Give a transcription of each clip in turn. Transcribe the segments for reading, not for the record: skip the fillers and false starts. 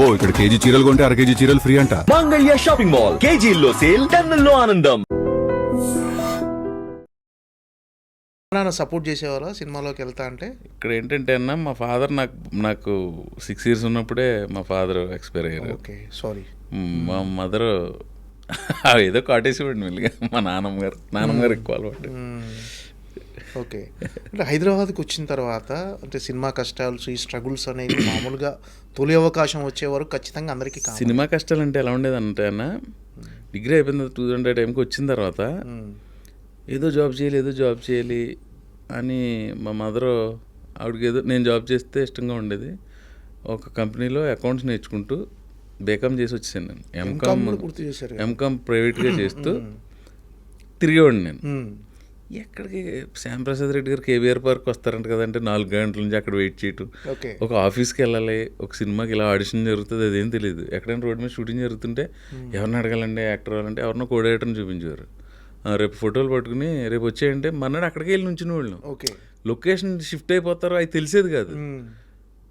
అబ్బో ఇక్కడ కేజీ చీరలు కొంటే అర కేజీ చీరలు ఫ్రీ అంట. మంగళ్య షాపింగ్ మాల్, కేజీల్లో సేల్, టన్నుల్లో ఆనందం. నాన్న సపోర్ట్ చేసేవారా సినిమాలోకి వెళ్తా అంటే? ఇక్కడ ఏంటంటే అన్న, మా ఫాదర్ నాకు 6 years ఉన్నప్పుడే మా ఫాదర్ ఎక్స్పైర్ అయ్యారు. Okay, sorry. మా మదర్ ఏదో కాటేసేవాడిని మెల్లిగా. మా నాన్నమ్మ ఎక్కువ అలవాటు. ఓకే, అంటే హైదరాబాద్కి వచ్చిన తర్వాత అంటే సినిమా కష్టాలు, ఈ స్ట్రగుల్స్ అనేవి మామూలుగా తొలి అవకాశం వచ్చే వరకు ఖచ్చితంగా అందరికీ కావాలి. సినిమా కష్టాలు అంటే ఎలా ఉండేది అంటే అన్న, డిగ్రీ అయిపోయిన 2000 టైంకి వచ్చిన తర్వాత ఏదో జాబ్ చేయాలి అని మా మదర్, ఆవిడకి ఏదో నేను జాబ్ చేస్తే ఇష్టంగా ఉండేది. ఒక కంపెనీలో అకౌంట్స్ నేర్చుకుంటూ బీకామ్ చేసి వచ్చేసాను నేను. ఎంకామ్ ప్రైవేట్గా చేస్తూ తిరిగేవాడిని నేను. ఎక్కడికి శ్యాంప్రసాద్ రెడ్డి గారు కేబీఆర్ పార్క్ వస్తారంట కదంటే 4 గంటల నుంచి అక్కడ వెయిట్ చేయటం, ఒక ఆఫీస్కి వెళ్ళాలి, ఒక సినిమాకి ఇలా ఆడిషన్ జరుగుతుంది, అదేం తెలియదు. ఎక్కడైనా రోడ్ మీద షూటింగ్ జరుగుతుంటే ఎవరిని అడగాలండి, యాక్టర్ అవ్వాలంటే ఎవరినో కోడేటర్ని చూపించేవారు. రేపు ఫోటోలు పట్టుకుని రేపు వచ్చేయంటే మన్నాడు అక్కడికి వెళ్ళి నుంచిన వాళ్ళు. లొకేషన్ షిఫ్ట్ అయిపోతారో అది తెలిసేది కాదు.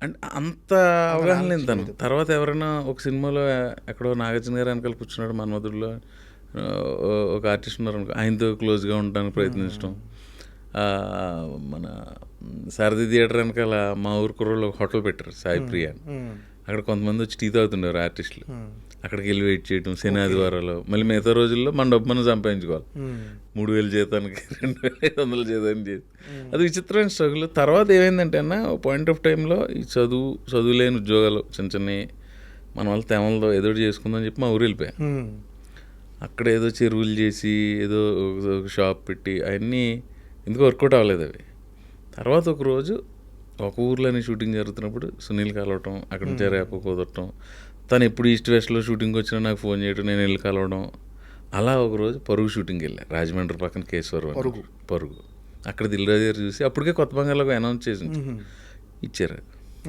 అంటే అంత అవగాహన లేదు తను. తర్వాత ఎవరైనా ఒక సినిమాలో ఎక్కడో నాగార్జున గారు వెనకాల కూర్చున్నాడు, మన్మధుడిలో ఒక ఆర్టిస్ట్ ఉన్నారు అనుకో, ఆయనతో క్లోజ్గా ఉండడానికి ప్రయత్నించడం. మన సారథి థియేటర్ వెనకాల మా ఊరు కుర్రోళ్ళు ఒక హోటల్ పెట్టారు, సాయి ప్రియ అని. అక్కడ కొంతమంది వచ్చి టీ తాగుతుండేవారు ఆర్టిస్టులు. అక్కడికి వెళ్ళి వెయిట్ చేయటం శని ఆదివారాలు. మళ్ళీ మిగతా రోజుల్లో మన డబ్బు మనం సంపాదించుకోవాలి. 3000 జీతానికి 2500 జీతానికి చేసి అది విచిత్రమైన స్ట్రగుల్. తర్వాత ఏమైందంటే అన్న, పాయింట్ ఆఫ్ టైంలో ఈ చదువులేని ఉద్యోగాలు చిన్నవి మన వాళ్ళ తేమలతో ఏదో చేసుకుందని చెప్పి మా ఊరు వెళ్ళిపోయా. అక్కడ ఏదో చెరువులు చేసి ఏదో ఒక షాప్ పెట్టి అవన్నీ ఎందుకు వర్కౌట్ అవ్వలేదు అవి. తర్వాత ఒకరోజు ఒక ఊర్లోనే షూటింగ్ జరుగుతున్నప్పుడు సునీల్ కలవటం, అక్కడి నుంచి రేపు కుదరటం, తను ఎప్పుడు ఈస్ట్ వెస్ట్లో షూటింగ్ వచ్చినా నాకు ఫోన్ చేయడం, నేను వెళ్ళి కలవడం. అలా ఒకరోజు పరుగు షూటింగ్కి వెళ్ళా, రాజమండ్రి పక్కన కేశవరం పరుగు. అక్కడ దిల్రాజు గారు చూసి అప్పటికే కొత్త బంగాళాకు అనౌన్స్ చేసి ఇచ్చారు.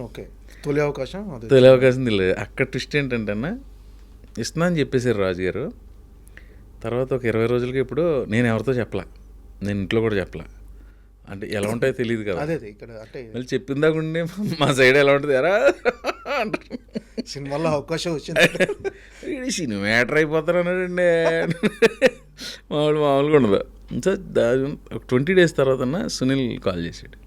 ఓకే, తొలి అవకాశం తెలియదు. అక్కడ ట్విస్ట్ ఏంటంటే అన్న, ఇస్తున్నా అని చెప్పేశారు రాజుగారు. తర్వాత ఒక 20 రోజులకి ఇప్పుడు నేను ఎవరితో చెప్పలా, నేను ఇంట్లో కూడా చెప్పలా. అంటే ఎలా ఉంటాయో తెలియదు కదా. మళ్ళీ చెప్పిందాక ఉండి మా సైడ్ ఎలా ఉంటుంది ఎరా సినిమాలో అవకాశం వచ్చింది, సినిమా యాక్టర్ అయిపోతారు అన్నాడండి. మామూలుగా ఉండదు. సో 20 days తర్వాత సునీల్ కాల్ చేసాడు.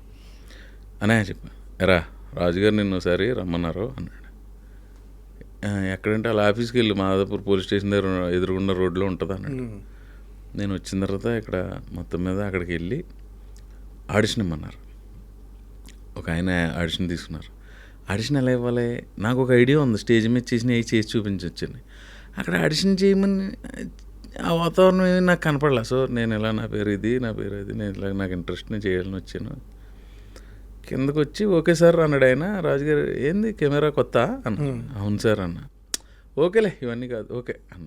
అనే చెప్పాను, ఎరా రాజుగారు నిన్ను ఒకసారి రమ్మన్నారు అన్నాడు. ఎక్కడంటే అలా ఆఫీస్కి వెళ్ళి మాదాపూర్ పోలీస్ స్టేషన్ దగ్గర ఎదురుగున్న రోడ్లో ఉంటుంది అన్నాడు. నేను వచ్చిన తర్వాత ఇక్కడ మొత్తం మీద అక్కడికి వెళ్ళి ఆడిషన్ ఇమ్మన్నారు. ఒక ఆయన ఆడిషన్ తీసుకున్నారు. ఆడిషన్ ఎలా ఇవ్వాలి, నాకు ఒక ఐడియా ఉంది, స్టేజ్ మీద చేసి చూపించవచ్చని. అక్కడ ఆడిషన్ చేయమని ఆ వాతావరణం ఏమి నాకు కనపడలే. సో నేను ఇలా నా పేరు ఇది, నేను ఇలా నాకు ఇంట్రెస్ట్, నేను చేయాలని వచ్చాను. కిందకు వచ్చి ఓకే సార్ అన్నాడు ఆయన. రాజుగారు ఏంది కెమెరా కొత్త అన్న. అవును సార్ అన్న. ఓకేలే ఇవన్నీ కాదు ఓకే అన్న.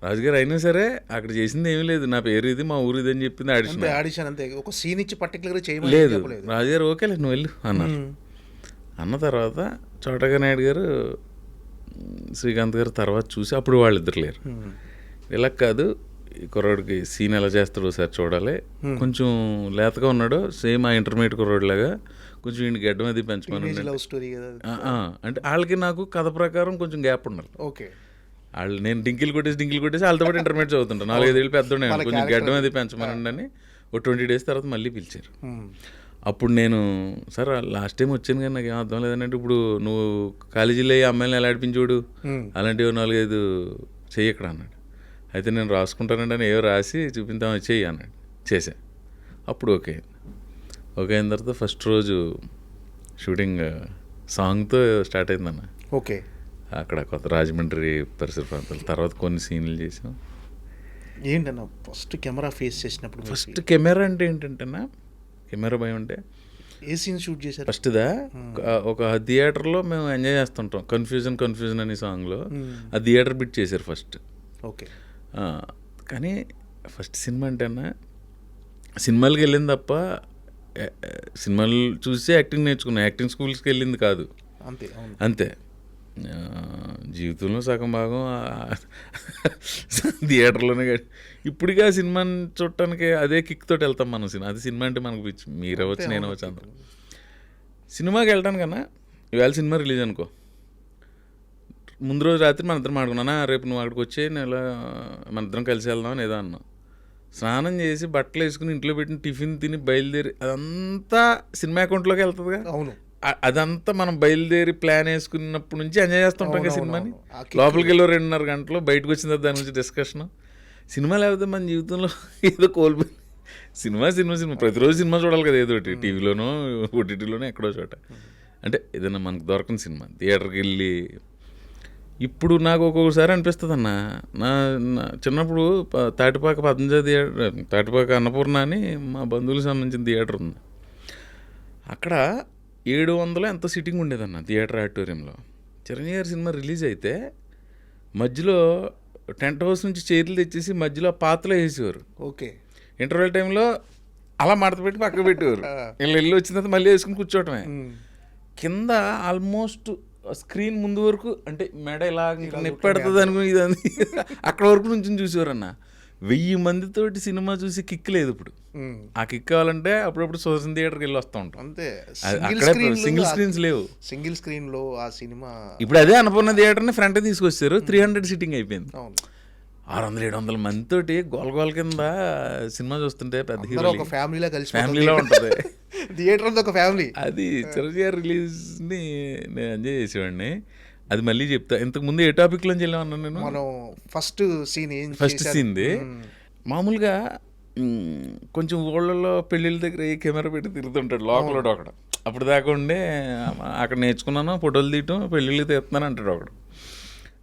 రాజుగారు అయినా సరే అక్కడ చేసింది ఏమీ లేదు, నా పేరు ఇది, మా ఊరు ఇది అని చెప్పింది. ఆడిషన్ అంతే, ఒక సీన్ ఇచ్చి పర్టికులర్గా లేదు. రాజుగారు ఓకేలే నువ్వు వెళ్ళు అన్నారు. అన్న తర్వాత చోటగా నాయుడు గారు, శ్రీకాంత్ గారు తర్వాత చూసి అప్పుడు వాళ్ళిద్దరు లేరు. ఇలా కాదు, ఈ కుర్రాడికి సీన్ ఎలా చేస్తాడో సార్ చూడాలి, కొంచెం లేతగా ఉన్నాడు, సేమ్ ఆ ఇంటర్మీడియట్ కుర్రాడిలాగా, కొంచెం ఈయన గడ్డం అది పెంచమని. అంటే వాళ్ళకి నాకు కథ ప్రకారం కొంచెం గ్యాప్ ఉన్నారు. ఓకే, వాళ్ళు నేను డింకిల్ కొట్టేసి వాళ్ళతో పాటు ఇంటర్మీడియట్ చదువుతుంటాను. 4-5 ఏళ్ళు పెద్దోడే, కొంచెం గడ్డం అది పెంచమనండి అని. ఒక 20 days తర్వాత మళ్ళీ పిలిచారు. అప్పుడు నేను సార్ లాస్ట్ టైం వచ్చాను కానీ నాకు ఏం అర్థం లేదంటే, ఇప్పుడు నువ్వు కాలేజీలో అమ్మాయిని ఎలా ఆడిపించోడు, అలాంటివి 4-5 చెయ్యి ఇక్కడ అన్నాడు. అయితే నేను రాసుకుంటానండి అని ఏవో రాసి చూపించామని చెయ్యి అన్నాడు. చేశా. అప్పుడు ఓకే అయిన తర్వాత ఫస్ట్ రోజు షూటింగ్ సాంగ్తో స్టార్ట్ అయిందన్న. ఓకే, అక్కడ కొత్త రాజమండ్రి పరిసర ప్రాంతాలు. తర్వాత కొన్ని సీన్లు చేసాం. ఏంటన్నా ఫస్ట్ కెమెరా ఫేస్ చేసినప్పుడు? ఫస్ట్ కెమెరా అంటే ఏంటంటేనా, కెమెరా భయం అంటే ఏ సీన్ షూట్ చేశారు? ఫస్ట్దా ఒక థియేటర్లో మేము ఎంజాయ్ చేస్తుంటాం, కన్ఫ్యూజన్ అనే సాంగ్లో ఆ థియేటర్ బిట్ చేశారు ఫస్ట్. ఓకే, కానీ ఫస్ట్ సినిమా అంటేనా సినిమాలకి వెళ్ళింది తప్ప, సినిమాలు చూసి యాక్టింగ్ నేర్చుకున్నా, యాక్టింగ్ స్కూల్స్కి వెళ్ళింది కాదు. అంతే. జీవితంలో సగం భాగం థియేటర్లోనే. ఇప్పటికీ ఆ సినిమాని చూడటానికి అదే కిక్ తోటి వెళ్తాం మనం. అది సినిమా అంటే మనకు పిచ్చి, మీరు అవ్వచ్చు నేను అవ్వచ్చు అందరం. సినిమాకి వెళ్ళటానికన్నా ఇవాళ సినిమా రిలీజ్ అనుకో, ముందు రోజు రాత్రి మన ఇద్దరం ఆడుకున్నా, రేపు నువ్వు అక్కడికి వచ్చి నేను ఇలా మన ఇద్దరం కలిసి వెళ్దాం అని ఏదో అన్నాం. స్నానం చేసి బట్టలు వేసుకుని ఇంట్లో పెట్టిన టిఫిన్ తిని బయలుదేరి అదంతా సినిమా అకౌంట్లోకి వెళ్తుందిగా. అవును, అదంతా మనం బయలుదేరి ప్లాన్ వేసుకున్నప్పటి నుంచి ఎంజాయ్ చేస్తుంటాం కదా సినిమాని. లోపలికి వెళ్ళి 2.5 గంటలు, బయటకు వచ్చిన తర్వాత దాని గురించి డిస్కషన్. సినిమా లేకపోతే మన జీవితంలో ఏదో కోల్పోయి. సినిమా సినిమా సినిమా ప్రతిరోజు సినిమా చూడాలి కదా, ఏదో ఒకటి టీవీలోనో ఓటీటీలోనో ఎక్కడో చోట. అంటే ఏదైనా మనకు దొరకని సినిమా థియేటర్కి వెళ్ళి. ఇప్పుడు నాకు ఒక్కొక్కసారి అనిపిస్తుంది అన్న, నా చిన్నప్పుడు తాటిపాక పద్మజా థియేటర్, తాటిపాక అన్నపూర్ణ అని మా బంధువులకు సంబంధించిన థియేటర్ ఉంది. అక్కడ 700 ఎంతో సిట్టింగ్ ఉండేదన్న థియేటర్ ఆడిటోరియంలో. చిరంజీవి గారి సినిమా రిలీజ్ అయితే మధ్యలో టెంట్ హౌస్ నుంచి చైర్లు తెచ్చేసి మధ్యలో పాతలో వేసేవారు. ఓకే, ఇంటర్వెల్ టైంలో అలా మడత పెట్టి పక్కకు పెట్టేవారు. వీళ్ళు వెళ్ళి వచ్చిన తర్వాత మళ్ళీ వేసుకుని కూర్చోవటమే. కింద ఆల్మోస్ట్ స్క్రీన్ ముందు వరకు, అంటే మెడ ఇలా నిప్పెడుతుంది అనుకుని ఇదని అక్కడ వరకు నుంచి చూసేవారన్న. 1000 మందితోటి సినిమా చూసి కిక్ లేదు ఇప్పుడు. ఆ కిక్ కావాలంటే అప్పుడప్పుడు సోషల్ థియేటర్కి వెళ్ళి వస్తూ ఉంటాం. అంతే, అక్కడ సింగిల్ స్క్రీన్స్ లేవు. సింగిల్ స్క్రీన్ లో ఆ సినిమా ఇప్పుడు అదే అన్నపూర్ణ థియేటర్ని ఫ్రంట్ తీసుకొచ్చారు. 300 సీటింగ్ అయిపోయింది. 600-700 మందితోటి గోల కింద సినిమా చూస్తుంటే పెద్ద హీరో ఒక ఫ్యామిలీలో కలిసి ఫ్యామిలీలో ఉంటుంది. థియేటర్ అంతా ఒక ఫ్యామిలీ. అది చిరంజీవి రిలీజ్ని నేను ఎంజాయ్ చేసేవాడిని. అది మళ్ళీ చెప్తా. ఇంతకు ముందు ఏ టాపిక్లోంచి వెళ్ళామన్నా నేను? మనం ఫస్ట్ సీన్ది మామూలుగా కొంచెం ఊళ్ళలో పెళ్ళిళ్ళ దగ్గర ఈ కెమెరా పెట్టి తిరుగుతుంటాడు లోకల్ ఒకడు. అప్పుడు దాకా ఉండే అక్కడ నేర్చుకున్నాను ఫోటోలు తీయటం, పెళ్ళిళ్ళు తీస్తున్నాను అంటాడు ఒకడు.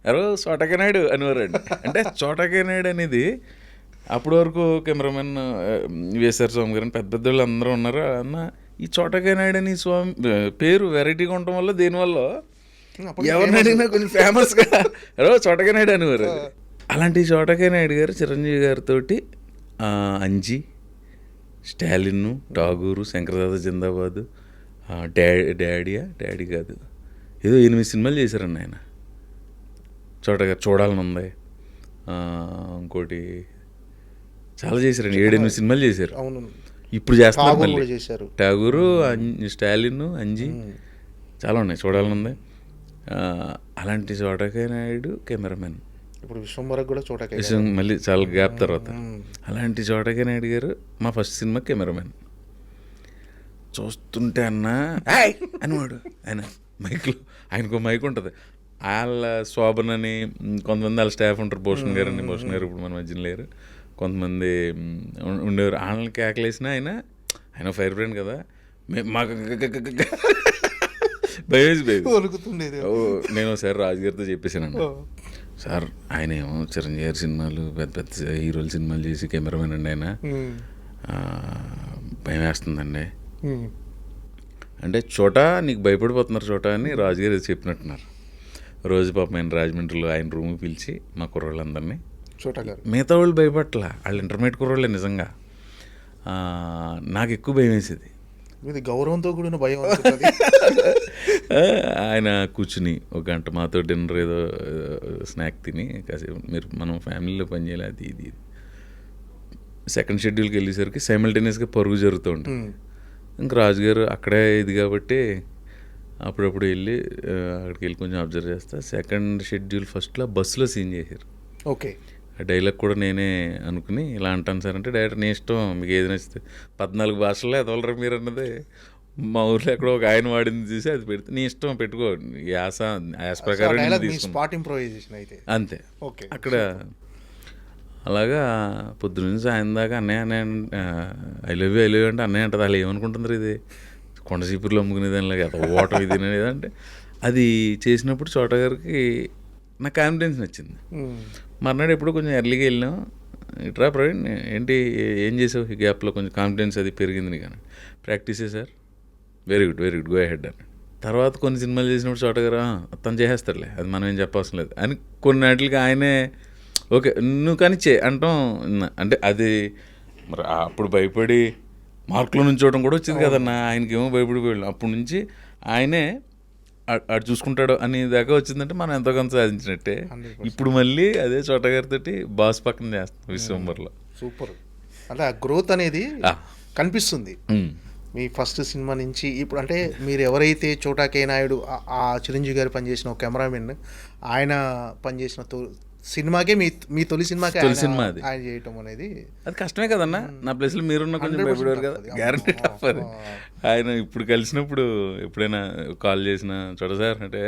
ఎవరో చోటకేనాయుడు అనేవారండి. అంటే చోటకేనాయుడు అనేది అప్పటి వరకు కెమెరామెన్ వేసారు స్వామి గారు, పెద్ద పెద్ద వాళ్ళు అందరూ ఉన్నారు అన్న. ఈ చోటకేనాయుడు అని స్వామి పేరు వెరైటీగా ఉండటం వల్ల దీనివల్ల ఎవరిని అడిగినా కొంచెం ఫేమస్గా ఎవరో చోటకేనాయుడు అనేవారు. అలాంటి చోటకేనాయుడు గారు చిరంజీవి గారితో అంజి, స్టాలిన్, ఠాగూరు, శంకరదాద జిందాబాద్, డాడీ కాదు ఏదో 8 సినిమాలు చేశారన్న ఆయన. చోటగారు చూడాలని ఉంది, ఇంకోటి చాలా చేశారండి. 7-8 సినిమాలు చేశారు. ఇప్పుడు చేస్తున్నారు మళ్ళీ. ఠాగూరు, స్టాలిన్, అంజి చాలా ఉన్నాయి, చూడాలని ఉంది. అలాంటి చోటకేనాయుడు కెమెరామెన్. ఇప్పుడు విశ్వంబరకు కూడా మళ్ళీ చాలా గ్యాప్ తర్వాత. అలాంటి చోటకేనాయుడు గారు మా ఫస్ట్ సినిమా కెమెరామెన్. చూస్తుంటే అన్న అనేవాడు ఆయన మైక్లో. ఆయనకు మైక్ ఉంటుంది. వాళ్ళ శోభన్ అని కొంతమంది వాళ్ళ స్టాఫ్ ఉంటారు. భూషణ్ గారు అని, భూషణ్ గారు ఇప్పుడు మన మధ్యన లేరు. కొంతమంది ఉండేవారు. వాళ్ళని కేకలేసిన ఆయన ఫైర్ బ్రాండ్ కదా, మాకు భయమేసి నేను ఒకసారి రాజుగారితో చెప్పేసాను, సార్ ఆయన ఏమో చిరంజీవి గారి సినిమాలు పెద్ద పెద్ద హీరోల సినిమాలు చేసి కెమెరామెన్ అండి ఆయన, భయం వేస్తుందండి అంటే. చోట నీకు భయపడిపోతున్నారు చోట అని రాజుగారు చెప్పినట్టున్నారు. రోజు పాపం ఆయన రాజమండ్రిలో ఆయన రూమ్కి పిలిచి మా కుర్రోళ్ళందరినీ, మిగతా వాళ్ళు భయపట్ల, వాళ్ళు ఇంటర్మీడియట్ కుర్రోళ్ళే నిజంగా. నాకు ఎక్కువ భయం వేసేది. గౌరవంతో కూడిన భయం. ఆయన కూర్చుని 1 గంట మాతో డిన్నర్ ఏదో స్నాక్ తిని కాసేపు మనం ఫ్యామిలీలో పనిచేయాలి అది ఇది. సెకండ్ షెడ్యూల్కి వెళ్ళేసరికి సైమల్టేనియస్గా పరుగు జరుగుతూ ఉంటుంది. ఇంకా రాజుగారు అక్కడే ఇది కాబట్టి అప్పుడప్పుడు వెళ్ళి అక్కడికి వెళ్ళి కొంచెం అబ్జర్వ్ చేస్తా. సెకండ్ షెడ్యూల్ ఫస్ట్లో బస్సులో సీన్ చేశారు. ఓకే, ఆ డైలాగ్ కూడా నేనే అనుకుని ఇలా అంటాను సార్ అంటే, డైరెక్టర్ నీ ఇష్టం, మీకు ఏది నచ్చితే 14 భాషల్లో ఎదవలరా మీరు అన్నది మా ఊర్లో ఎక్కడో ఒక ఆయన వాడింది చూసి అది పెడితే నీ ఇష్టం పెట్టుకో, యాస ప్రకారం అంతే. అక్కడ అలాగా పొద్దున్న సాయం దాకా అన్నయ్య ఐ లవ్ యూ అంటే అన్నయ్య అంటది. అలా ఏమనుకుంటుంటారు ఇది కొండ చీపుర్లు అమ్ముకునేదానిలాగా ఓటం ఇది అంటే. అది చేసినప్పుడు చోట గారికి నాకు కాన్ఫిడెన్స్ నచ్చింది. మర్నాడు ఎప్పుడు కొంచెం ఎర్లీగా వెళ్ళాం, ఇట్రా ప్రవీణ్ ఏంటి ఏం చేసావు ఈ గ్యాప్లో, కొంచెం కాన్ఫిడెన్స్ అది పెరిగింది కానీ. ప్రాక్టీసే sir, very good go ahead అని. తర్వాత కొన్ని సినిమాలు చేసినప్పుడు చోట గారు తను చేసేస్తాడులే, అది మనం ఏం చెప్పవసరం లేదు అని కొన్నిటికి ఆయనే ఓకే నువ్వు కానీ అంటాం. అంటే అది మరి అప్పుడు భయపడి మార్కులో నుంచోవడం కూడా వచ్చింది కదన్నా, ఆయనకేమో భయపడిపోయాడు. అప్పటి నుంచి ఆయనే అటు చూసుకుంటాడు అని దాకా వచ్చిందంటే మనం ఎంతో కొంత సాధించినట్టే. ఇప్పుడు మళ్ళీ అదే చోట గారితో బాస్ పక్కన చేస్తాం విశ్వంబర్లో. సూపర్. అంటే ఆ గ్రోత్ అనేది కనిపిస్తుంది. మీ ఫస్ట్ సినిమా నుంచి ఇప్పుడు అంటే మీరు ఎవరైతే చోటా కే నాయుడు ఆ చిరంజీవి గారు పనిచేసిన ఒక కెమెరామెన్, ఆయన పనిచేసిన సినిమాకే మీ తొలి సినిమాకే తొలి సినిమా అది. ఆయన చేయటం అనేది అది కష్టమే కదన్న. నా ప్లేస్లో మీరున్న కొంచెం 100% భయపడేవారు కదా, తప్పదు. గ్యారంటీ టఫ్ అది. ఆయన ఇప్పుడు కలిసినప్పుడు ఎప్పుడైనా కాల్ చేసిన చూడ సార్ అంటే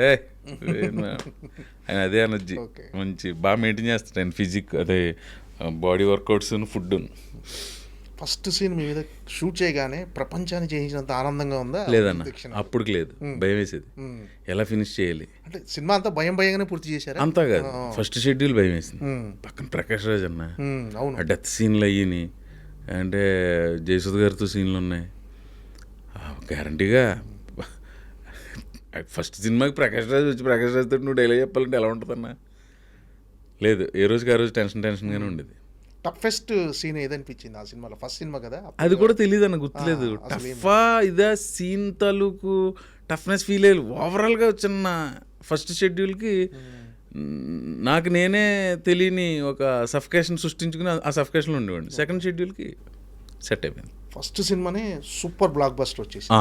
ఆయన అదే ఎనర్జీ Okay. మంచి బాగా మెయింటైన్ చేస్తాడు ఆయన ఫిజిక్, అదే body workouts food. First scene మీ మీద షూట్ చేయగానే ప్రపంచాన్ని చేయించినంత ఆనందంగా ఉందా? లేదన్న, దక్షిణ. అప్పటికి లేదు, భయం వేసేది ఎలా ఫినిష్ చేయాలి అంటే సినిమా అంతా భయంగానే పూర్తి చేశారా? అంతా కాదు, ఫస్ట్ షెడ్యూల్ భయం వేసింది. మ్మ్. పక్కన ప్రకాష్ రాజ్ అన్న, అవును. ఆ డెత్ సీన్లు అయ్యి అంటే జయసుధ్ గారితో సీన్లు ఉన్నాయి గ్యారంటీగా. ఫస్ట్ సినిమాకి ప్రకాష్ రాజ్ వచ్చి ప్రకాష్ రాజ్ తోటి నువ్వు డైలాగ్ చెప్పాలంటే ఎలా ఉంటుందన్న? లేదు, ఏ రోజుకి ఆ రోజు టెన్షన్గానే ఉండేది. టఫెస్ట్ సీన్ ఏదనిపించింది ఆ సినిమాలో? ఫస్ట్ సినిమా కదా, అది కూడా తెలియదు అన్న, గుర్తులేదు. అసలు ఏం- టఫా ఇదా సీన్ తాలూకు టఫ్నెస్ ఫీల్ అయ్యి ఓవరాల్గా వచ్చిన ఫస్ట్ షెడ్యూల్కి నాకు నేనే తెలియని ఒక సఫికేషన్ సృష్టించుకుని ఆ సఫికేషన్లో ఉండేవాడిని. సెకండ్ షెడ్యూల్కి సెట్ అయిపోయింది. ఫస్ట్ సినిమానే సూపర్ బ్లాక్ బస్టర్ వచ్చేసి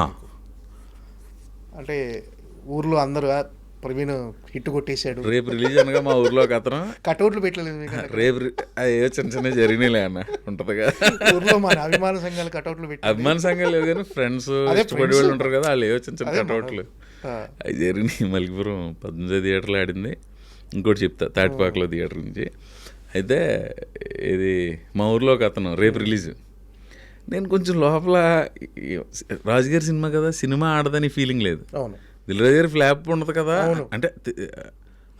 అంటే ఊర్లో అందరూ ప్రవీణ్ హిట్ కొట్టేశాడు, రేపు రిలీజ్ అనగా మా ఊర్లో ఒక అతను కటౌట్లు పెట్టలేదు మీకు అక్కడ? రేపు ఏ చిన్న చిన్న జరిగినాయిలే అన్న, ఉంటుందిగా. ఊర్లో మన అభిమాన సంఘాలు కటౌట్లు పెట్టి అభిమాన సంఘాలు లేవు కానీ ఫ్రెండ్స్ అదే ఇష్టపడే friends. వాళ్ళు ఉంటారు కదా, వాళ్ళు ఏవో చిన్న చిన్న అదే కటౌట్లు ఆ. అవి జరిగినాయి. మలికిపురం 18 థియేటర్లో ఆడింది. ఇంకోటి చెప్తా, తాటిపాకలో థియేటర్ నుంచి. అయితే ఇది మా ఊర్లో ఒక అతను రేపు రిలీజ్. నేను కొంచెం లోపల రాజుగారి సినిమా కదా, సినిమా ఆడదని ఫీలింగ్ లేదు. అవును, దిల్రాజు గారి ఫ్లాప్ ఉండదు కదా అంటే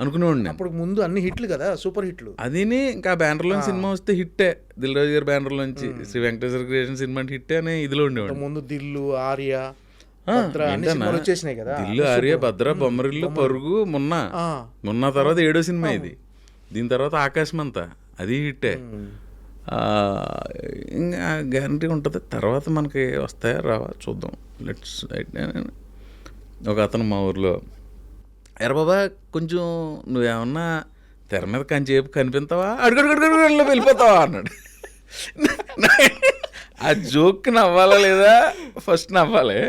అనుకునేవాడిని నేను. అప్పుడు ముందు అన్ని హిట్లు కదా, సూపర్ హిట్లు. అదిని ఇంకా బ్యానర్లోంచి సినిమా వస్తే హిట్టే, దిల్రాజు గారి బ్యానర్లోంచి శ్రీ వెంకటేశ్వర క్రియేషన్ సినిమా అంటే హిట్టే అని ఇదిలో ఉండేవాడిని. ముందు దిల్లు, ఆర్య, భద్ర అన్ని సినిమాలు వచ్చేసినాయి కదా. దిల్లు, ఆర్య, భద్ర, బొమ్మరిల్లు, పరుగు, మొన్న తర్వాత 7వ సినిమా ఇది. దీని తర్వాత ఆకాశమంతా, అది హిట్టే. ఇంకా గ్యారంటీ ఉంటుంది. తర్వాత మనకి వస్తాయా రావా చూద్దాం. లెట్స్ ఒక అతను మా ఊర్లో, ఎరా బాబా కొంచెం నువ్వేమన్నా తెర మీద కంచేపు కనిపిస్తావా, అడుగడుగడుగడులో వెళ్ళిపోతావా అన్నాడు. ఆ జోక్ నవ్వాలా లేదా? ఫస్ట్ నవ్వాలి,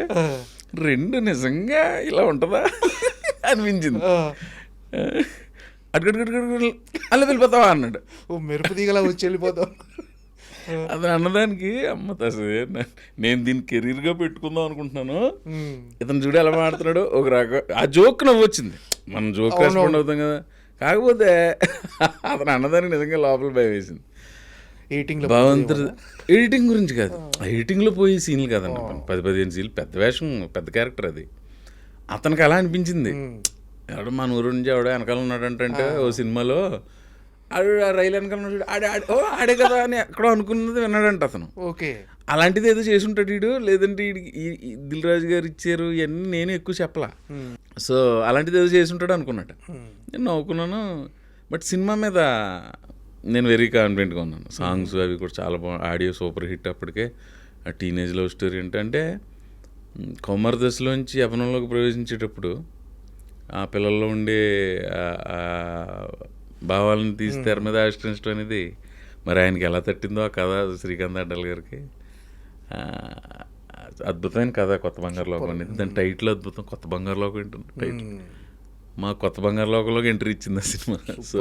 రెండు నిజంగా ఇలా ఉంటుందా అనిపించింది. అడుగడుగడుగడు అలా వెళ్ళిపోతావా అన్నాడు. ఓ మెరుపు దిగలా వచ్చి వెళ్ళిపోతాం. అది అన్నదానికి అమ్మ తసే నేను దీన్ని కెరీర్గా పెట్టుకుందాం అనుకుంటున్నాను, ఇతను చూడు ఎలా మాడుతున్నాడు ఒక రకం. ఆ జోక్ నవ్వు వచ్చింది, మనం జోక్ రెస్పాండ్ అవుతాం కదా. కాకపోతే అతను అన్నదానికి నిజంగా లోపల భయం వేసింది. భగవంతుడు ఎడిటింగ్ గురించి కాదు, ఎడిటింగ్లో పోయి సీన్లు కదండి, 10-15 సీన్లు, పెద్ద వేషం, పెద్ద క్యారెక్టర్. అది అతనికి అలా అనిపించింది. ఎవడో మన ఊరు నుంచి ఎవడో వెనకాల ఉన్నాడంటే ఓ సినిమాలో ఆడు రైలు వెనకాల ఉన్నాడు, ఆడే కదా అని ఎక్కడో అనుకున్నది విన్నాడంట అతను. ఓకే, అలాంటిది ఏదో చేసి ఉంటాడు వీడు, లేదంటే దిల్ రాజు గారు ఇచ్చారు ఇవన్నీ నేను ఎక్కువ చెప్పలా. సో అలాంటిది ఏదో చేసి ఉంటాడు అనుకున్నాడు. నేను నవ్వుకున్నాను. బట్ సినిమా మీద నేను వెరీ కాన్ఫిడెంట్గా ఉన్నాను. సాంగ్స్ అవి కూడా చాలా బాగుంది, ఆడియో సూపర్ హిట్. అప్పటికే ఆ టీనేజ్ లవ్ స్టోరీ ఏంటంటే కౌమార దశలోంచి యవ్వనంలోకి ప్రవేశించేటప్పుడు ఆ పిల్లల్లో ఉండే భావాలను తీసి తెర మీద ఆవిష్కరించడం అనేది మరి ఆయనకి ఎలా తట్టిందో ఆ కథ, శ్రీకాంత్ అడ్డల్ గారికి అద్భుతమైన కథ కొత్త బంగారు లోకం అనేది. దాని టైటిల్ అద్భుతం, కొత్త బంగారు లోకం ఏంటంటే టైటిల్. మా కొత్త బంగారు లోకంలోకి ఎంట్రీ ఇచ్చింది ఆ సినిమా. సో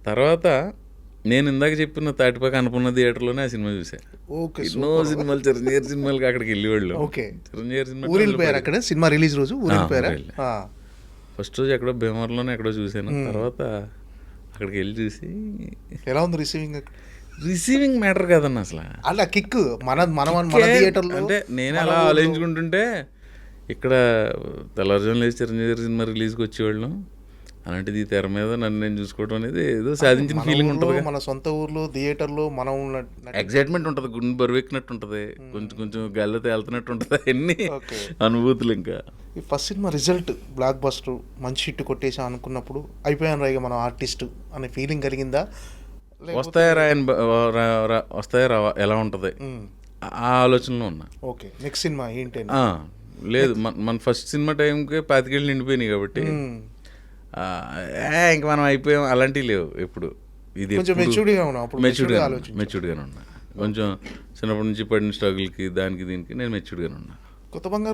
తర్వాత నేను ఇందాక చెప్పిన తాటిపాక అనుకున్న థియేటర్లోనే ఆ సినిమా చూశాను. ఎన్నో సినిమాలు, చిరంజీవి సినిమాలకి అక్కడికి వెళ్ళేవాళ్ళు. చిరంజీవి సినిమా అక్కడ సినిమా రిలీజ్ రోజు ఫస్ట్ రోజు ఎక్కడో భీమవరంలోనే ఎక్కడో చూశాను. తర్వాత అక్కడికి వెళ్ళి చూసి ఎలా ఉంది రిసీవింగ్? రిసీవింగ్ మ్యాటర్ కాదన్న అసలు, అలా కిక్ మన థియేటర్లో. అంటే నేను అలా ఆలోచించుకుంటుంటే ఇక్కడ తెల్లవారుజామున లేచి చిరంజీవి సినిమా రిలీజ్కి వచ్చేవాళ్ళం, అలాంటిది తెర మీద నన్ను నేను చూసుకోవడం అనేది ఏదో సాధించిన ఫీలింగ్ ఉంటుంది. మన సొంత ఊర్లో థియేటర్లో మనం ఎగ్జైట్మెంట్ ఉంటుంది, గుండె బరువెక్కినట్టు ఉంటుంది, కొంచెం గాలితో వెళ్తున్నట్టు ఉంటుంది, అన్ని అనుభూతులు. ఇంకా ఈ first cinema result block buster మంచి హిట్ కొట్టేసా అనుకున్నప్పుడు అయిపోయాను రైగా మనం ఆర్టిస్ట్ అనే ఫీలింగ్ కలిగిందా? వస్తాయా రావా ఎలా ఉంటుంది ఆ ఆలోచనలో ఉన్నా. ఓకే, నెక్స్ట్ సినిమా ఏంటి? లేదు, మన ఫస్ట్ సినిమా టైంకి 25 ఏళ్ళు నిండిపోయినాయి కాబట్టి ఇంక మనం అయిపోయాం అలాంటివి లేవు. ఎప్పుడు ఇది మెచ్యూర్డ్గానే ఉన్నా, కొంచెం చిన్నప్పటి నుంచి పడిన స్ట్రగుల్కి దానికి దీనికి నేను మెచ్యూర్డ్గానే ఉన్నా. కొత్త బంగారు